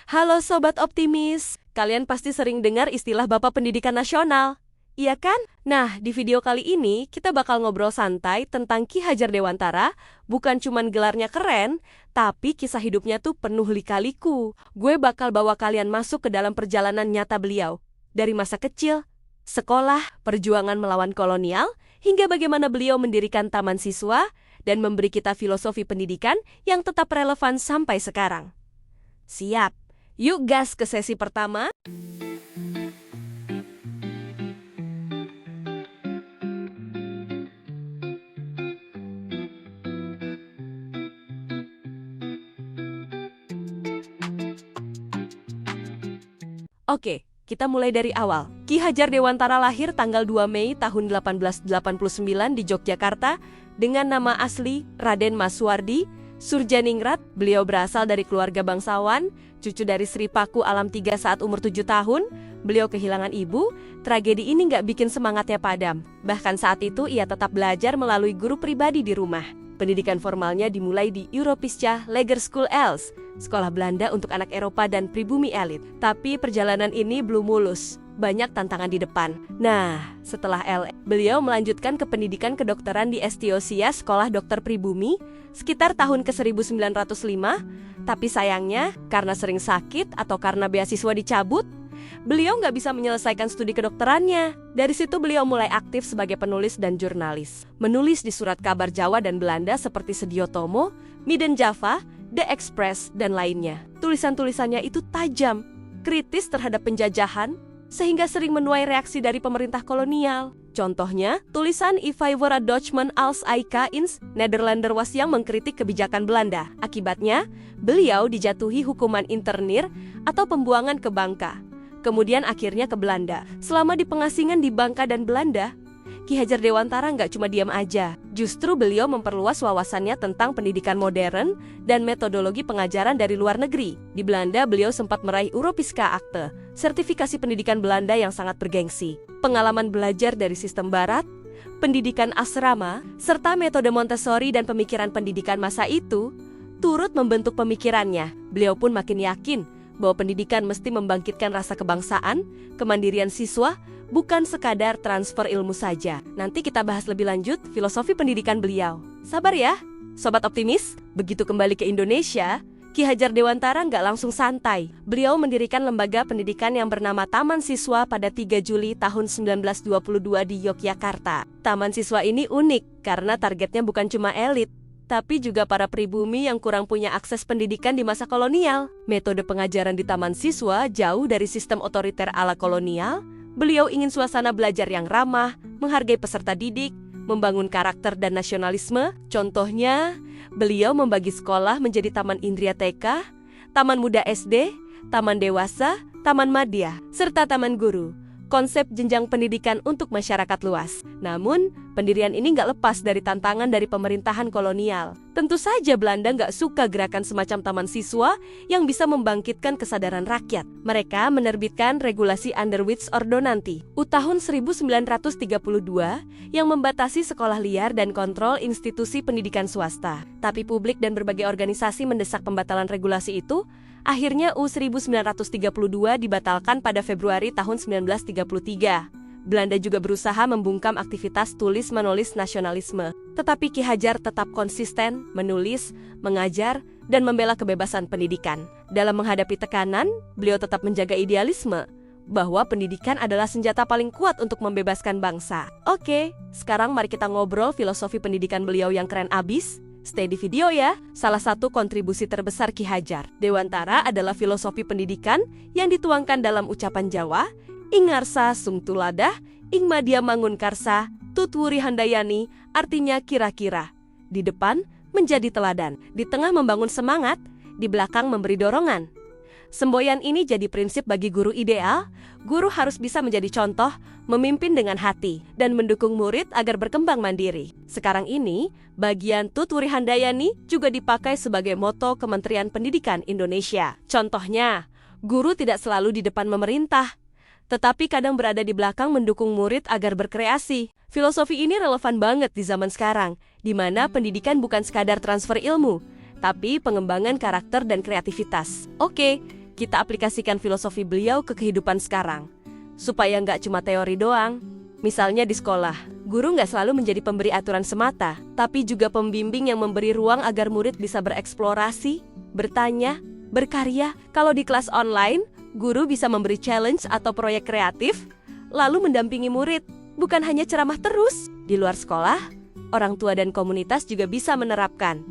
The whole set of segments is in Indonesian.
Halo Sobat Optimis, kalian pasti sering dengar istilah Bapak Pendidikan Nasional, iya kan? Nah, di video kali ini kita bakal ngobrol santai tentang Ki Hajar Dewantara, bukan cuman gelarnya keren, tapi kisah hidupnya tuh penuh lika-liku. Gue bakal bawa kalian masuk ke dalam perjalanan nyata beliau, dari masa kecil, sekolah, perjuangan melawan kolonial, hingga bagaimana beliau mendirikan taman siswa, dan memberi kita filosofi pendidikan yang tetap relevan sampai sekarang. Siap, yuk gas ke sesi pertama. Oke, kita mulai dari awal. Ki Hajar Dewantara lahir tanggal 2 Mei tahun 1889 di Yogyakarta dengan nama asli Raden Masuardi Surjaningrat. Beliau berasal dari keluarga bangsawan, cucu dari Sri Paku Alam III saat umur 7 tahun. Beliau kehilangan ibu, tragedi ini nggak bikin semangatnya padam. Bahkan saat itu ia tetap belajar melalui guru pribadi di rumah. Pendidikan formalnya dimulai di Europische Lagerschool Els, sekolah Belanda untuk anak Eropa dan pribumi elit. Tapi perjalanan ini belum mulus, banyak tantangan di depan. Nah, setelah LE, beliau melanjutkan ke pendidikan kedokteran di Estiosia Sekolah Dokter Pribumi sekitar tahun ke 1905. Tapi sayangnya, karena sering sakit atau karena beasiswa dicabut, beliau nggak bisa menyelesaikan studi kedokterannya. Dari situ beliau mulai aktif sebagai penulis dan jurnalis. Menulis di surat kabar Jawa dan Belanda seperti Sedio Tomo, Midden Java, The Express, dan lainnya. Tulisan-tulisannya itu tajam, kritis terhadap penjajahan, sehingga sering menuai reaksi dari pemerintah kolonial. Contohnya, tulisan If I Were a Dutchman als ik ins Nederlander was yang mengkritik kebijakan Belanda. Akibatnya, beliau dijatuhi hukuman internir atau pembuangan ke Bangka. Kemudian akhirnya ke Belanda. Selama di pengasingan di Bangka dan Belanda, Ki Hajar Dewantara nggak cuma diam aja. Justru beliau memperluas wawasannya tentang pendidikan modern dan metodologi pengajaran dari luar negeri. Di Belanda, beliau sempat meraih Europische Akte, sertifikasi pendidikan Belanda yang sangat bergengsi. Pengalaman belajar dari sistem barat, pendidikan asrama, serta metode Montessori dan pemikiran pendidikan masa itu, turut membentuk pemikirannya. Beliau pun makin yakin bahwa pendidikan mesti membangkitkan rasa kebangsaan, kemandirian siswa, bukan sekadar transfer ilmu saja. Nanti kita bahas lebih lanjut filosofi pendidikan beliau. Sabar ya, Sobat Optimis. Begitu kembali ke Indonesia, Ki Hajar Dewantara nggak langsung santai. Beliau mendirikan lembaga pendidikan yang bernama Taman Siswa pada 3 Juli tahun 1922 di Yogyakarta. Taman Siswa ini unik karena targetnya bukan cuma elit, tapi juga para pribumi yang kurang punya akses pendidikan di masa kolonial. Metode pengajaran di Taman Siswa jauh dari sistem otoriter ala kolonial. Beliau ingin suasana belajar yang ramah, menghargai peserta didik, membangun karakter dan nasionalisme. Contohnya, beliau membagi sekolah menjadi Taman Indria TK, Taman Muda SD, Taman Dewasa, Taman Madya, serta Taman Guru. Konsep jenjang pendidikan untuk masyarakat luas. Namun, pendirian ini nggak lepas dari tantangan dari pemerintahan kolonial. Tentu saja Belanda nggak suka gerakan semacam taman siswa yang bisa membangkitkan kesadaran rakyat. Mereka menerbitkan regulasi Onderwijsordonnantie tahun 1932 yang membatasi sekolah liar dan kontrol institusi pendidikan swasta. Tapi publik dan berbagai organisasi mendesak pembatalan regulasi itu. Akhirnya UU 1932 dibatalkan pada Februari tahun 1933. Belanda juga berusaha membungkam aktivitas tulis-menulis nasionalisme. Tetapi Ki Hajar tetap konsisten, menulis, mengajar, dan membela kebebasan pendidikan. Dalam menghadapi tekanan, beliau tetap menjaga idealisme, bahwa pendidikan adalah senjata paling kuat untuk membebaskan bangsa. Oke, sekarang mari kita ngobrol filosofi pendidikan beliau yang keren abis. Stay di video ya. Salah satu kontribusi terbesar Ki Hajar Dewantara adalah filosofi pendidikan yang dituangkan dalam ucapan Jawa, Ingarsa sung tuladah, ing madya mangun karsa, tutwuri handayani, artinya kira-kira. Di depan menjadi teladan, di tengah membangun semangat, di belakang memberi dorongan. Semboyan ini jadi prinsip bagi guru ideal. Guru harus bisa menjadi contoh, memimpin dengan hati, dan mendukung murid agar berkembang mandiri. Sekarang ini, bagian Tutwuri Handayani juga dipakai sebagai moto Kementerian Pendidikan Indonesia. Contohnya, guru tidak selalu di depan memerintah, tetapi kadang berada di belakang mendukung murid agar berkreasi. Filosofi ini relevan banget di zaman sekarang, di mana pendidikan bukan sekadar transfer ilmu, tapi pengembangan karakter dan kreativitas. Oke, kita aplikasikan filosofi beliau ke kehidupan sekarang. Supaya nggak cuma teori doang. Misalnya di sekolah, guru nggak selalu menjadi pemberi aturan semata, tapi juga pembimbing yang memberi ruang agar murid bisa bereksplorasi, bertanya, berkarya. Kalau di kelas online, guru bisa memberi challenge atau proyek kreatif, lalu mendampingi murid, bukan hanya ceramah terus. Di luar sekolah, orang tua dan komunitas juga bisa menerapkan.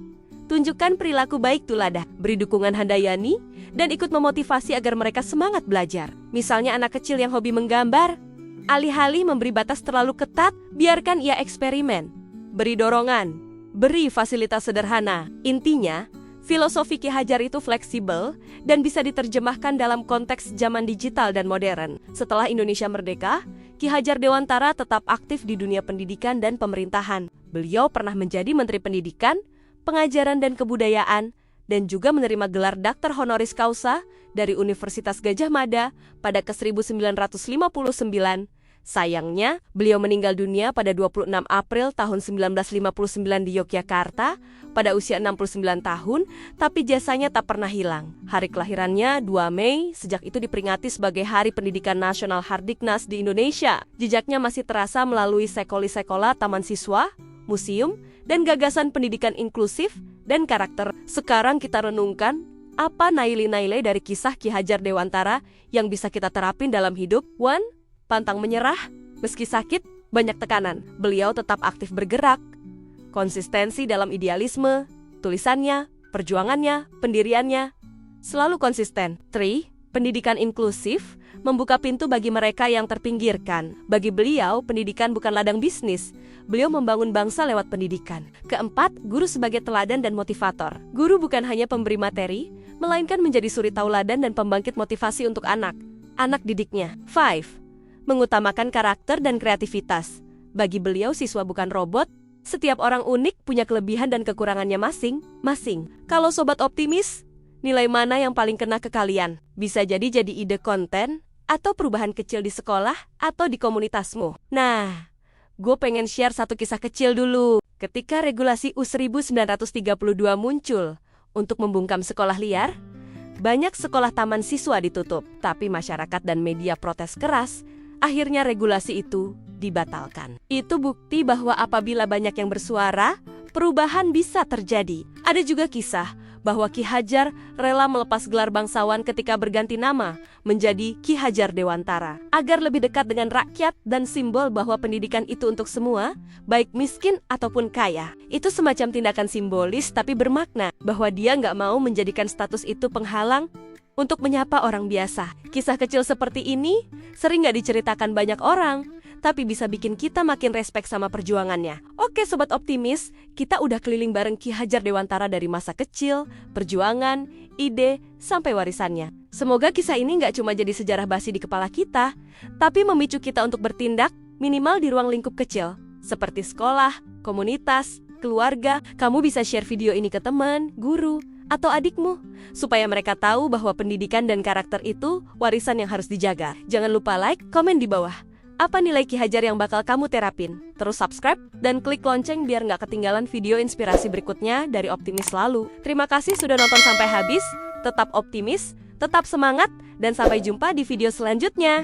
Tunjukkan perilaku baik tuladan, beri dukungan handayani, dan ikut memotivasi agar mereka semangat belajar. Misalnya anak kecil yang hobi menggambar, alih-alih memberi batas terlalu ketat, biarkan ia eksperimen. Beri dorongan, beri fasilitas sederhana. Intinya, filosofi Ki Hajar itu fleksibel dan bisa diterjemahkan dalam konteks zaman digital dan modern. Setelah Indonesia merdeka, Ki Hajar Dewantara tetap aktif di dunia pendidikan dan pemerintahan. Beliau pernah menjadi Menteri Pendidikan, Pengajaran dan Kebudayaan, dan juga menerima gelar Dr. Honoris Causa dari Universitas Gadjah Mada pada ke-1959. Sayangnya, beliau meninggal dunia pada 26 April tahun 1959 di Yogyakarta pada usia 69 tahun, tapi jasanya tak pernah hilang. Hari kelahirannya 2 Mei, sejak itu diperingati sebagai Hari Pendidikan Nasional Hardiknas di Indonesia. Jejaknya masih terasa melalui sekolah taman siswa, museum, dan gagasan pendidikan inklusif dan karakter. Sekarang kita renungkan, apa nilai-nilai dari kisah Ki Hajar Dewantara yang bisa kita terapin dalam hidup? 1. Pantang menyerah, meski sakit, banyak tekanan. Beliau tetap aktif bergerak. Konsistensi dalam idealisme, tulisannya, perjuangannya, pendiriannya, selalu konsisten. 3. Pendidikan inklusif, membuka pintu bagi mereka yang terpinggirkan. Bagi beliau, pendidikan bukan ladang bisnis. Beliau membangun bangsa lewat pendidikan. 4. Guru sebagai teladan dan motivator. Guru bukan hanya pemberi materi, melainkan menjadi suri tauladan dan pembangkit motivasi untuk anak didiknya. 5. Mengutamakan karakter dan kreativitas. Bagi beliau, siswa bukan robot. Setiap orang unik punya kelebihan dan kekurangannya masing-masing. Kalau sobat optimis, nilai mana yang paling kena ke kalian? Bisa jadi ide konten, atau perubahan kecil di sekolah, atau di komunitasmu. Nah, gue pengen share satu kisah kecil dulu. Ketika regulasi U 1932 muncul untuk membungkam sekolah liar, banyak sekolah taman siswa ditutup. Tapi masyarakat dan media protes keras, akhirnya regulasi itu dibatalkan. Itu bukti bahwa apabila banyak yang bersuara, perubahan bisa terjadi. Ada juga kisah bahwa Ki Hajar rela melepas gelar bangsawan ketika berganti nama menjadi Ki Hajar Dewantara agar lebih dekat dengan rakyat dan simbol bahwa pendidikan itu untuk semua, baik miskin ataupun kaya. Itu semacam tindakan simbolis tapi bermakna bahwa dia nggak mau menjadikan status itu penghalang untuk menyapa orang biasa. Kisah kecil seperti ini sering nggak diceritakan banyak orang, tapi bisa bikin kita makin respek sama perjuangannya. Oke sobat optimis, kita udah keliling bareng Ki Hajar Dewantara dari masa kecil, perjuangan, ide, sampai warisannya. Semoga kisah ini nggak cuma jadi sejarah basi di kepala kita, tapi memicu kita untuk bertindak, minimal di ruang lingkup kecil, seperti sekolah, komunitas, keluarga. Kamu bisa share video ini ke teman, guru, atau adikmu, supaya mereka tahu bahwa pendidikan dan karakter itu warisan yang harus dijaga. Jangan lupa like, komen di bawah. Apa nilai Ki Hajar yang bakal kamu terapin? Terus subscribe dan klik lonceng biar nggak ketinggalan video inspirasi berikutnya dari Optimis Selalu. Terima kasih sudah nonton sampai habis. Tetap optimis, tetap semangat, dan sampai jumpa di video selanjutnya.